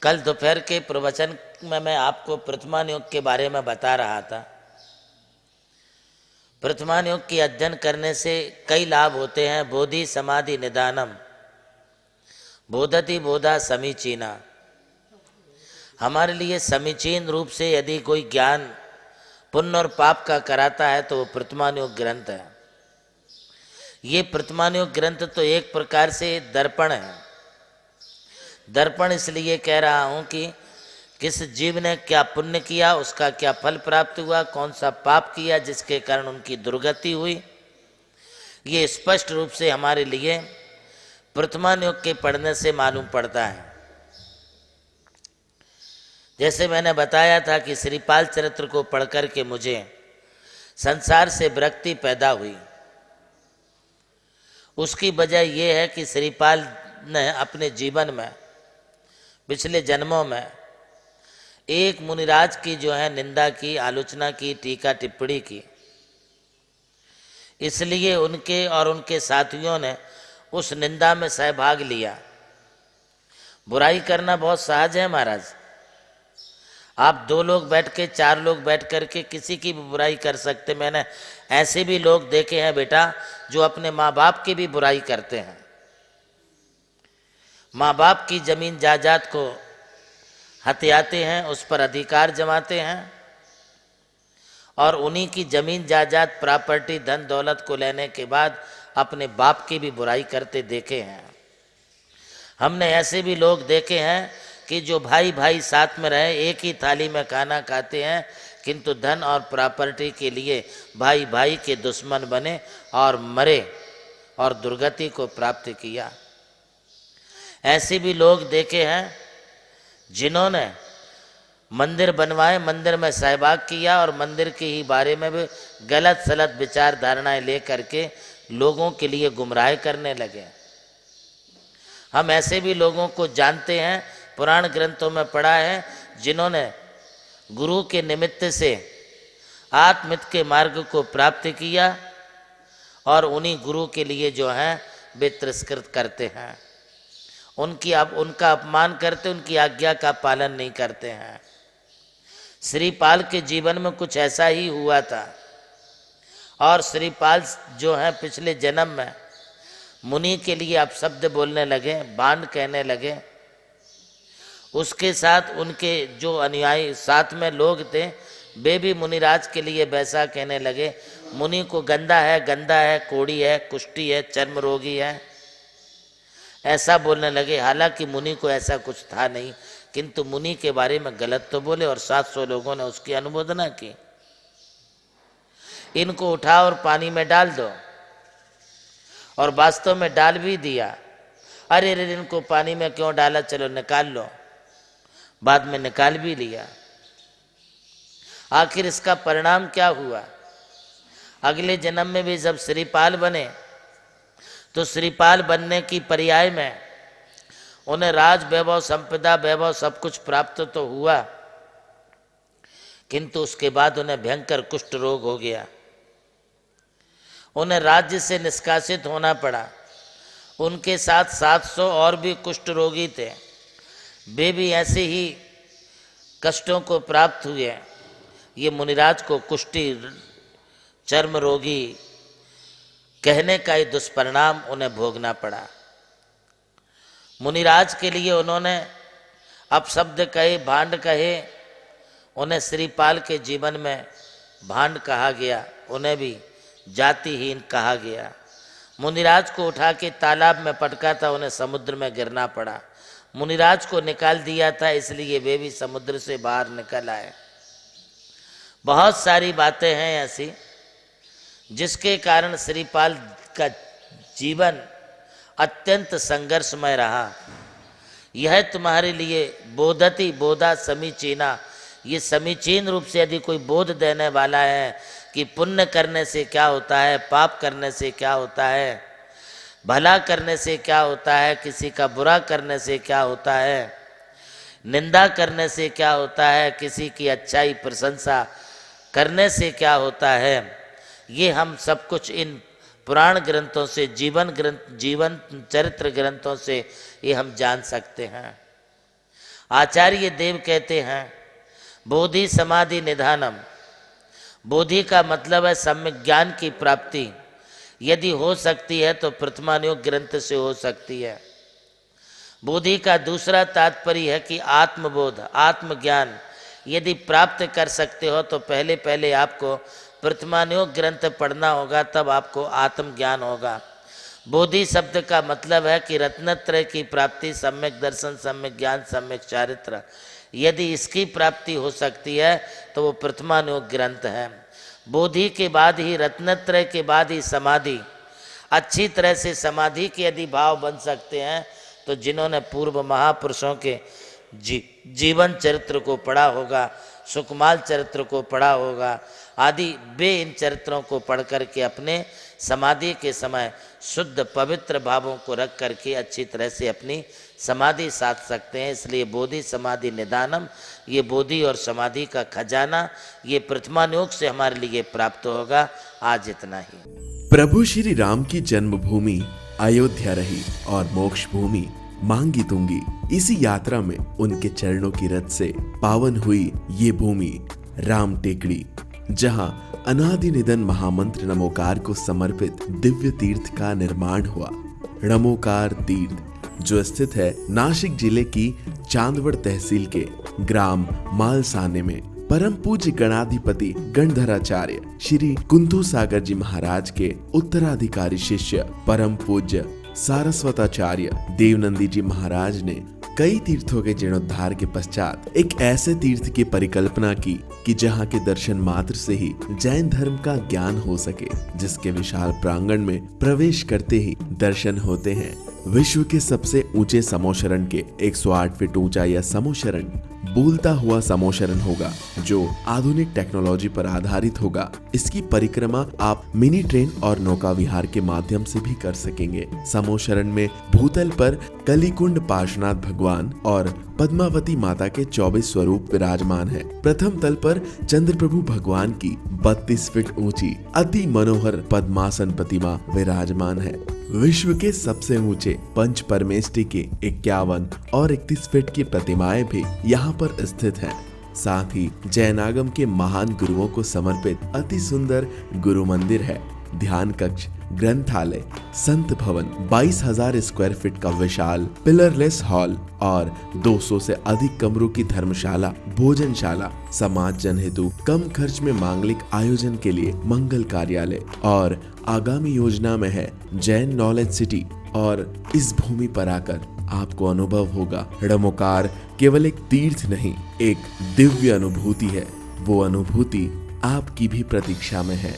कल दोपहर के प्रवचन में मैं आपको प्रथमान योग के बारे में बता रहा था। प्रथमान योग की अध्ययन करने से कई लाभ होते हैं। बोधि समाधि निदानम बोधति बोधा समीचीना। हमारे लिए समीचीन रूप से यदि कोई ज्ञान पुण्य और पाप का कराता है तो वो प्रथमान योग ग्रंथ है। ये प्रथमान योग ग्रंथ तो एक प्रकार से दर्पण है। दर्पण इसलिए कह रहा हूँ कि किस जीव ने क्या पुण्य किया, उसका क्या फल प्राप्त हुआ, कौन सा पाप किया जिसके कारण उनकी दुर्गति हुई, ये स्पष्ट रूप से हमारे लिए प्रथमान योग के पढ़ने से मालूम पड़ता है। जैसे मैंने बताया था कि श्रीपाल चरित्र को पढ़ कर के मुझे संसार से विरक्ति पैदा हुई। उसकी वजह यह है कि श्रीपाल ने अपने जीवन में पिछले जन्मों में एक मुनिराज की जो है निंदा की, आलोचना की, टीका टिप्पणी की। इसलिए उनके और उनके साथियों ने उस निंदा में सहभाग लिया। बुराई करना बहुत सहज है महाराज। आप 2 लोग बैठ के, 4 लोग बैठ करके किसी की भी बुराई कर सकते। मैंने ऐसे भी लोग देखे हैं बेटा जो अपने माँ बाप की भी बुराई करते हैं। माँ बाप की जमीन जायदाद को हथियाते हैं, उस पर अधिकार जमाते हैं और उन्हीं की जमीन जायदाद, प्रॉपर्टी, धन दौलत को लेने के बाद अपने बाप की भी बुराई करते देखे हैं। हमने ऐसे भी लोग देखे हैं कि जो भाई भाई साथ में रहे, एक ही थाली में खाना खाते हैं, किंतु धन और प्रॉपर्टी के लिए भाई भाई के दुश्मन बने और मरे और दुर्गति को प्राप्त किया। ऐसे भी लोग देखे हैं जिन्होंने मंदिर बनवाए, मंदिर में सहभाग किया और मंदिर के ही बारे में भी गलत सलत विचार धारणाएं लेकर के लोगों के लिए गुमराह करने लगे। हम ऐसे भी लोगों को जानते हैं, पुराण ग्रंथों में पढ़ा है, जिन्होंने गुरु के निमित्त से आत्महित के मार्ग को प्राप्त किया और उन्हीं गुरु के लिए जो है वे तिरस्कृत करते हैं, उनका अपमान करते, उनकी आज्ञा का पालन नहीं करते हैं। श्रीपाल के जीवन में कुछ ऐसा ही हुआ था और श्रीपाल जो है पिछले जन्म में मुनि के लिए अपशब्द बोलने लगे, बांड कहने लगे। उसके साथ उनके जो अनुयायी साथ में लोग थे वे भी मुनिराज के लिए वैसा कहने लगे। मुनि को गंदा है, कोढ़ी है, कुष्ठी है, चर्म रोगी है, ऐसा बोलने लगे। हालांकि मुनि को ऐसा कुछ था नहीं, किंतु मुनि के बारे में गलत तो बोले और 700 लोगों ने उसकी अनुमोदना की। इनको उठाओ और पानी में डाल दो, और वास्तव में डाल भी दिया। अरे इनको पानी में क्यों डाला, चलो निकाल लो। बाद में निकाल भी लिया। आखिर इसका परिणाम क्या हुआ? अगले जन्म में भी जब श्रीपाल बने तो श्रीपाल बनने की पर्याय में उन्हें राज वैभव, संपदा वैभव सब कुछ प्राप्त तो हुआ, किंतु उसके बाद उन्हें भयंकर कुष्ठ रोग हो गया। उन्हें राज्य से निष्कासित होना पड़ा। उनके साथ 700 और भी कुष्ठ रोगी थे, वे भी ऐसे ही कष्टों को प्राप्त हुए। ये मुनिराज को कुष्ठी, चर्म रोगी कहने का ही दुष्परिणाम उन्हें भोगना पड़ा। मुनिराज के लिए उन्होंने अपशब्द कहे, भांड कहे। उन्हें श्रीपाल के जीवन में भांड कहा गया, उन्हें भी जातिहीन कहा गया। मुनिराज को उठा के तालाब में पटका था, उन्हें समुद्र में गिरना पड़ा। मुनिराज को निकाल दिया था, इसलिए वे भी समुद्र से बाहर निकल आए। बहुत सारी बातें हैं ऐसी जिसके कारण श्रीपाल का जीवन अत्यंत संघर्षमय रहा। यह तुम्हारे लिए बोधति बोधा समीचीना, ये समीचीन रूप से यदि कोई बोध देने वाला है कि पुण्य करने से क्या होता है, पाप करने से क्या होता है, भला करने से क्या होता है, किसी का बुरा करने से क्या होता है, निंदा करने से क्या होता है, किसी की अच्छाई प्रशंसा करने से क्या होता है, ये हम सब कुछ इन पुराण ग्रंथों से, जीवन चरित्र ग्रंथों से ये हम जान सकते हैं। आचार्य देव कहते हैं बोधि समाधि निधानम। बोधि का मतलब है सम्यक ज्ञान की प्राप्ति। यदि हो सकती है तो प्रथमानुयोग ग्रंथ से हो सकती है। बोधि का दूसरा तात्पर्य है कि आत्मबोध, आत्मज्ञान यदि प्राप्त कर सकते हो तो पहले पहले आपको प्रथमानुयोग ग्रंथ पढ़ना होगा, तब आपको आत्मज्ञान होगा। बोधि शब्द का मतलब है कि रत्नत्रय की प्राप्ति, सम्यक दर्शन, सम्यक ज्ञान, सम्यक चारित्र, यदि इसकी प्राप्ति हो सकती है तो वो प्रथमानुयोग ग्रंथ है। बोधि के बाद ही, रत्नत्रय के बाद ही समाधि। अच्छी तरह से समाधि के यदि भाव बन सकते हैं तो जिन्होंने पूर्व महापुरुषों के जीवन चरित्र को पढ़ा होगा, सुकमाल चरित्र को पढ़ा होगा आदि, वे इन चरित्रों को पढ़ करके अपने समाधि के समय शुद्ध पवित्र भावों को रख करके अच्छी तरह से अपनी समाधि साध सकते हैं। इसलिए बोधि समाधि निदानम, ये बोधि और समाधि का खजाना ये प्रथमानुयोग से हमारे लिए प्राप्त होगा। आज इतना ही। प्रभु श्री राम की जन्मभूमि अयोध्या रही और मोक्ष भूमि मांगी तुंगी। इसी यात्रा में उनके चरणों की रथ से पावन हुई ये भूमि राम टेकड़ी, जहां अनादि निधन महामंत्र नमोकार को समर्पित दिव्य तीर्थ का निर्माण हुआ। नमोकार तीर्थ जो स्थित है नासिक जिले की चांदवड़ तहसील के ग्राम मालसाने में, परम पूज्य गणाधिपति गणधराचार्य श्री कुंतु सागर जी महाराज के उत्तराधिकारी शिष्य परम पूज्य सारस्वताचार्य देवनंदी जी महाराज ने कई तीर्थों के जीर्णोद्धार के पश्चात एक ऐसे तीर्थ की परिकल्पना की कि जहां के दर्शन मात्र से ही जैन धर्म का ज्ञान हो सके, जिसके विशाल प्रांगण में प्रवेश करते ही दर्शन होते हैं विश्व के सबसे ऊंचे समोशरण के 108 फीट ऊंचा यह समोशरण बोलता हुआ समोशरण होगा, जो आधुनिक टेक्नोलॉजी पर आधारित होगा। इसकी परिक्रमा आप मिनी ट्रेन और नौका विहार के माध्यम से भी कर सकेंगे। समोशरण में भूतल पर कलिकुंड पार्श्वनाथ भगवान और पद्मावती माता के 24 स्वरूप विराजमान है। प्रथम तल पर चंद्र प्रभु भगवान की 32 फीट ऊंची अति मनोहर पद्मासन प्रतिमा विराजमान है। विश्व के सबसे ऊंचे पंच परमेष्टि के 51 और 31 फीट की प्रतिमाएं भी यहाँ पर स्थित हैं। साथ ही जैनागम के महान गुरुओं को समर्पित अति सुंदर गुरु मंदिर है। ध्यान कक्ष, ग्रंथालय, संत भवन, 22,000 स्क्वायर फीट का विशाल पिलरलेस हॉल और 200 से अधिक कमरों की धर्मशाला, भोजनशाला, समाज जन हेतु कम खर्च में मांगलिक आयोजन के लिए मंगल कार्यालय और आगामी योजना में है जैन नॉलेज सिटी। और इस भूमि पर आकर आपको अनुभव होगा नमोकार केवल एक तीर्थ नहीं, एक दिव्य अनुभूति है। वो अनुभूति आपकी भी प्रतीक्षा में है।